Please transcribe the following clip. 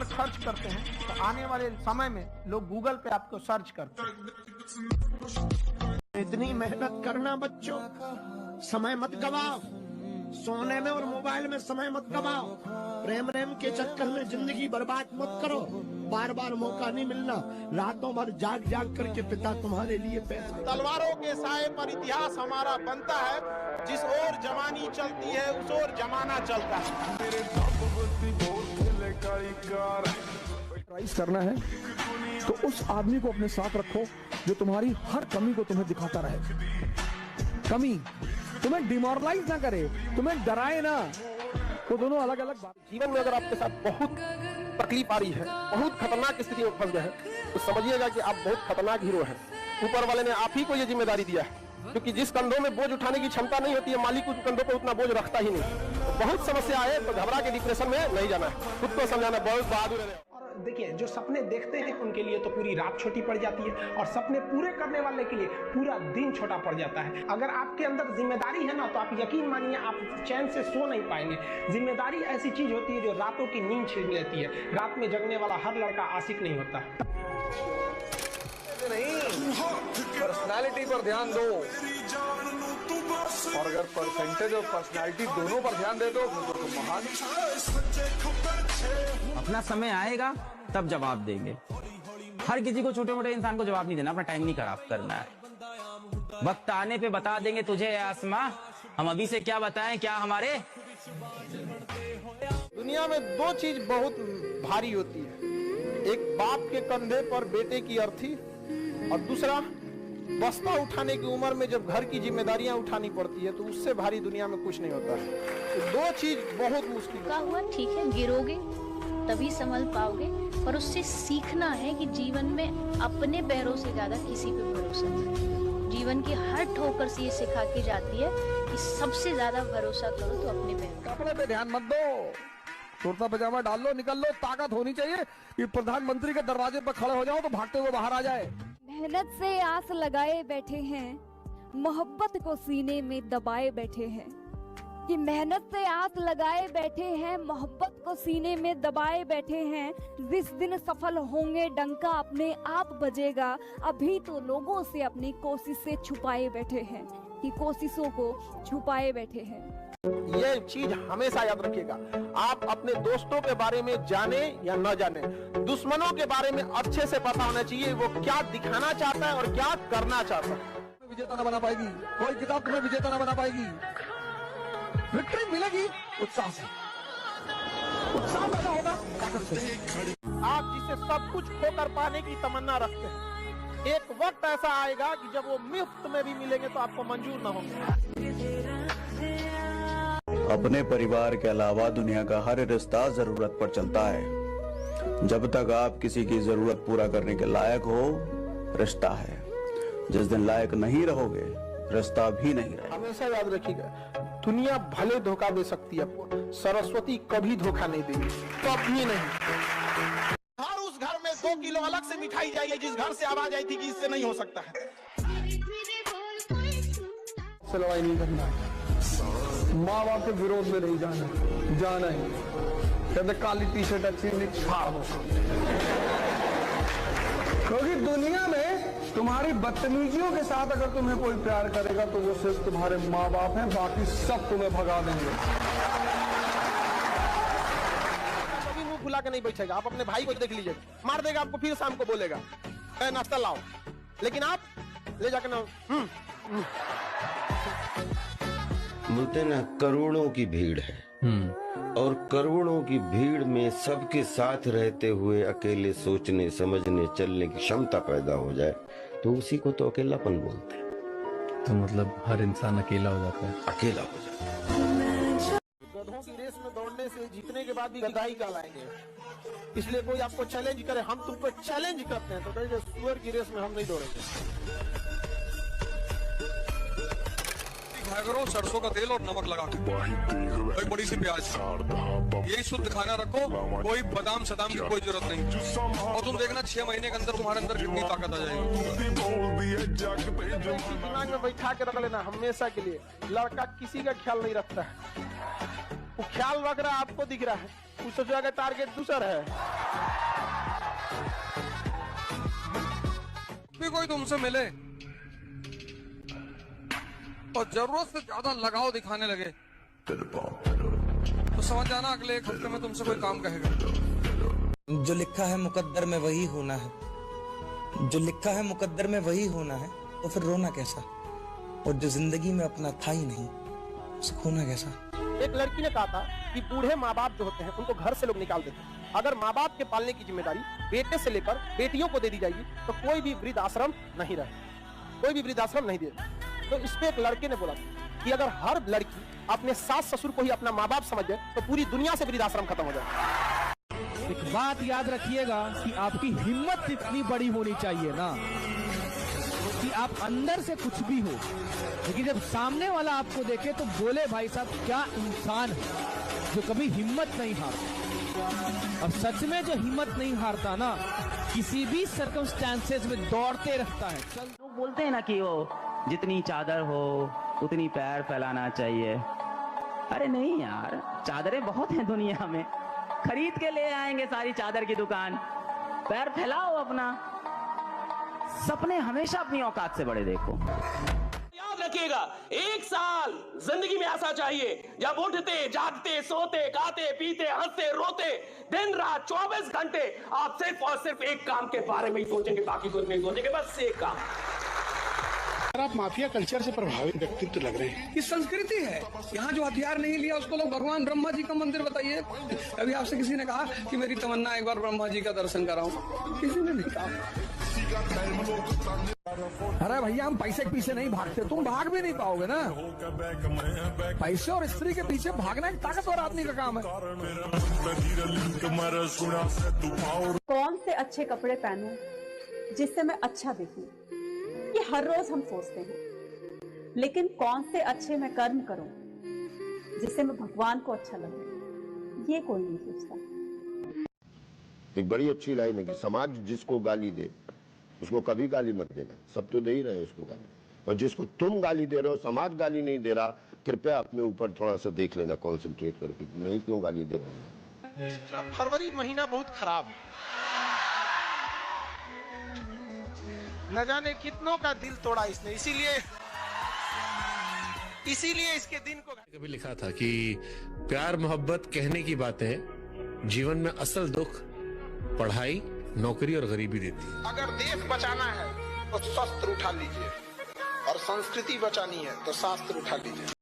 अगर खर्च करते हैं तो आने वाले समय में लोग गूगल पे आपको सर्च करते हैं। इतनी मेहनत करना बच्चों, समय मत गवाओ, सोने में और मोबाइल में समय मत गवाओ, प्रेम के चक्कर में जिंदगी बर्बाद मत करो। बार बार मौका नहीं मिलना, रातों भर जाग जाग करके पिता तुम्हारे लिए पैसा। तलवारों के साए पर इतिहास हमारा बनता है, जिस ओर जवानी चलती है उस ओर जमाना चलता है। ट्राइस करना है तो उस आदमी को अपने साथ रखो जो तुम्हारी हर कमी को तुम्हें दिखाता रहे। कमी तुम्हें डिमोरलाइज ना करे, तुम्हें डराए ना। तो दोनों अलग अलग बात। जीवन में अगर आपके साथ बहुत तकलीफ आ रही है, बहुत खतरनाक स्थिति में फंस गए हैं, तो समझिएगा कि आप बहुत खतरनाक हीरो हैं। ऊपर वाले ने आप ही को ये जिम्मेदारी दिया है, क्योंकि जिस कंधों में बोझ उठाने की क्षमता नहीं होती है, मालिक उस कंधों पर उतना बोझ रखता ही नहीं। तो बहुत समस्या आए तो घबरा के डिप्रेशन में नहीं जाना है, खुद को समझाना, बहुत बहादुर है। देखिए, जो सपने देखते हैं उनके लिए तो पूरी रात छोटी पड़ जाती है, और सपने पूरे करने वाले के लिए पूरा दिन छोटा पड़ जाता है। अगर आपके अंदर जिम्मेदारी है ना, तो आप यकीन मानिए आप चैन से सो नहीं पाएंगे। जिम्मेदारी ऐसी चीज होती है जो रातों की नींद छीन लेती है। रात में जगने वाला हर लड़का आशिक नहीं होता। नहीं, पर्सनालिटी पर ध्यान दो, और अगर परसेंटेज और पर्सनालिटी दोनों पर ध्यान दे दो तो महान। अपना समय आएगा तब जवाब देंगे। हर किसी को, छोटे मोटे इंसान को जवाब नहीं देना, अपना टाइम नहीं खराब करना है। वक्त आने पे बता देंगे तुझे आसमां, हम अभी से क्या बताएं क्या हमारे। दुनिया में दो चीज बहुत भारी होती है, एक बाप के कंधे पर बेटे की अर्थी, और दूसरा बस्ता उठाने की उम्र में जब घर की जिम्मेदारियां उठानी पड़ती है, तो उससे भारी दुनिया में कुछ नहीं होता है। तो दो चीज बहुत मुश्किल का हुआ, ठीक है, गिरोगे तभी संभल पाओगे, पर उससे सीखना है कि जीवन में अपने पैरों से ज्यादा किसी पे भरोसा नहीं। जीवन की हर ठोकर से ये सिखा के जाती है कि सबसे ज्यादा भरोसा करो तो अपने पैरों। कपड़े पे ध्यान मत दो, कुर्ता पजामा डाल लो, निकल लो। ताकत होनी चाहिए कि प्रधानमंत्री के दरवाजे पर खड़े हो जाओ तो भागते हुए बाहर आ जाए। मेहनत से आस लगाए बैठे हैं, मोहब्बत को सीने में दबाए बैठे हैं। कि मेहनत से आस लगाए बैठे हैं, मोहब्बत को सीने में दबाए बैठे हैं। जिस दिन सफल होंगे डंका अपने आप बजेगा। अभी तो लोगों से अपनी कोशिश से छुपाए बैठे हैं, कि कोशिशों को छुपाए बैठे हैं। ये चीज हमेशा याद रखिएगा, आप अपने दोस्तों के बारे में जाने या न जाने, दुश्मनों के बारे में अच्छे से पता होना चाहिए वो क्या दिखाना चाहता है और क्या करना चाहता है। विजेता न बना पाएगी कोई किताब, तुम्हें विजेता न बना पाएगी। विक्ट्री मिलेगी उत्साह से, उत्साह पैदा होगा ताकत से। आप जिसे सब कुछ खोकर पाने की तमन्ना रखते हैं, एक वक्त ऐसा आएगा कि जब वो मुफ्त में भी मिलेंगे तो आपको मंजूर न होंगे। अपने परिवार के अलावा दुनिया का हर रिश्ता जरूरत पर चलता है। जब तक आप किसी की जरूरत पूरा करने के लायक हो, रिश्ता है। जिस दिन लायक नहीं रहोगे, रिश्ता भी नहीं रहेगा। हमेशा याद रखिएगा, दुनिया भले धोखा दे सकती है आपको, सरस्वती कभी धोखा नहीं देगी, कभी नहीं। हर उस घर में 2 किलो अलग से मिठाई जाएगी जिस घर से आवाज आई थी कि इससे नहीं हो सकता है। लड़ाई नहीं करना, माँ बाप के विरोध में नहीं जाना, जाना है। कहते काली टी शर्ट अच्छी नहीं, फाड़ दो। क्योंकि दुनिया में तुम्हारी बदतमीजियों के साथ अगर तुम्हें कोई प्यार करेगा तो वो सिर्फ तुम्हारे माँ बाप हैं, बाकी सब तुम्हें भगा देंगे। कभी मुंह खुला के नहीं बैठेगा। आप अपने भाई को देख लीजिए, मार देगा आपको, फिर शाम को बोलेगा नाश्ता लाओ, लेकिन आप ले जाकर ना। बोलते ना, करोड़ों की भीड़ है, और करोड़ों की भीड़ में सबके साथ रहते हुए अकेले सोचने समझने चलने की क्षमता पैदा हो जाए तो उसी को तो अकेलापन बोलते हैं। तो मतलब हर इंसान अकेला हो जाता है, अकेला हो जाता है। गधों की रेस में दौड़ने से जीतने के बाद भी गधा ही कहलाएंगे। इसलिए कोई आपको चैलेंज करे, हम तुमको चैलेंज करते हैं, तो कहेंगे सुअर की रेस में हम नहीं दौड़ेंगे। करो सरसों का तेल और नमक लगा के, एक बड़ी सी प्याज, यही शुद्ध खाना रखो, कोई बादाम सदाम की कोई जरूरत नहीं, और तुम देखना 6 महीने के अंदर तुम्हारे अंदर कितनी ताकत आ जाएगी। दिमाग में बैठा के रख लेना हमेशा के लिए, लड़का किसी का ख्याल नहीं रखता है। वो ख्याल रख रहा है, आपको दिख रहा है, उस जगह टारगेट दूसरा है। भी कोई तुमसे मिले और जरूरत से ज्यादा लगाव दिखाने लगे तो समझ जाना अगले 1 हफ्ते में तुमसे कोई काम कहेगा। जो लिखा है मुकद्दर में वही होना है, जो लिखा है मुकद्दर में वही होना है, तो फिर रोना कैसा? और जो जिंदगी में अपना था ही नहीं, उसको खोना कैसा? एक लड़की ने कहा था कि बूढ़े माँ बाप जो होते हैं उनको घर से लोग निकाल देते हैं। अगर माँ बाप के पालने की जिम्मेदारी बेटे से लेकर बेटियों को दे दी जाएगी तो कोई भी वृद्ध आश्रम नहीं रहे, कोई भी वृद्ध आश्रम नहीं दे। तो इस पे एक लड़के ने बोला कि अगर हर लड़की अपने सास ससुर को ही अपना माँ बाप समझ जाए तो पूरी दुनिया से वृद्ध आश्रम खत्म हो जाए। एक बात याद रखिएगा कि आपकी हिम्मत इतनी बड़ी होनी चाहिए ना कि आप अंदर से कुछ भी हो, लेकिन जब सामने वाला आपको देखे तो बोले भाई साहब क्या इंसान है जो कभी हिम्मत नहीं हारता। और सच में जो हिम्मत नहीं हारता ना, किसी भी सर्कमस्टेंसेस में दौड़ते रहता है। लोग बोलते हैं ना कि वो जितनी चादर हो उतनी पैर फैलाना चाहिए। अरे नहीं यार, चादरें बहुत हैं दुनिया में, खरीद के ले आएंगे सारी चादर की दुकान। पैर फैलाओ अपना, सपने हमेशा अपनी औकात से बड़े देखो। याद रखिएगा, 1 साल जिंदगी में ऐसा चाहिए जब उठते जागते सोते खाते पीते हंसते रोते दिन रात 24 घंटे आप सिर्फ और सिर्फ एक काम के बारे में ही सोचेंगे, बाकी कुछ नहीं सोचेंगे, बस एक काम। आप माफिया कल्चर से प्रभावित व्यक्तित्व लग रहे हैं। ये संस्कृति है, यहाँ जो हथियार नहीं लिया उसको लोग भगवान ब्रह्मा जी का मंदिर बताइए। अभी आपसे किसी ने कहा कि मेरी तमन्ना एक बार ब्रह्मा जी का दर्शन कराऊं, किसी ने नहीं कहा। अरे भैया हम पैसे के पीछे नहीं भागते, तुम भाग भी नहीं पाओगे ना। पैसे और स्त्री के पीछे भागना एक ताकतवर आदमी का काम है। कौन से अच्छे कपड़े पहनूं जिससे मैं अच्छा दिखूं, ये हर रोज हम सोचते हैं, लेकिन कौन से अच्छे मैं कर्म करूं जिससे मैं भगवान को अच्छा लगे, ये कोई नहीं सोचता। एक बड़ी अच्छी लाइन है कि समाज जिसको गाली दे उसको कभी गाली मत देना, सब तो दे ही रहे उसको गाली, और जिसको तुम गाली दे रहे हो समाज गाली नहीं दे रहा, कृपया अपने ऊपर थोड़ा सा देख लेना, कॉन्सेंट्रेट करके नहीं क्यों गाली दे रहे। फरवरी महीना बहुत खराब है, न जाने कितनों का दिल तोड़ा इसने, इसीलिए इसके दिन को कभी लिखा था कि प्यार मोहब्बत कहने की बातें, जीवन में असल दुख पढ़ाई नौकरी और गरीबी देती है। अगर देश बचाना है तो शस्त्र उठा लीजिए और संस्कृति बचानी है तो शास्त्र उठा लीजिए।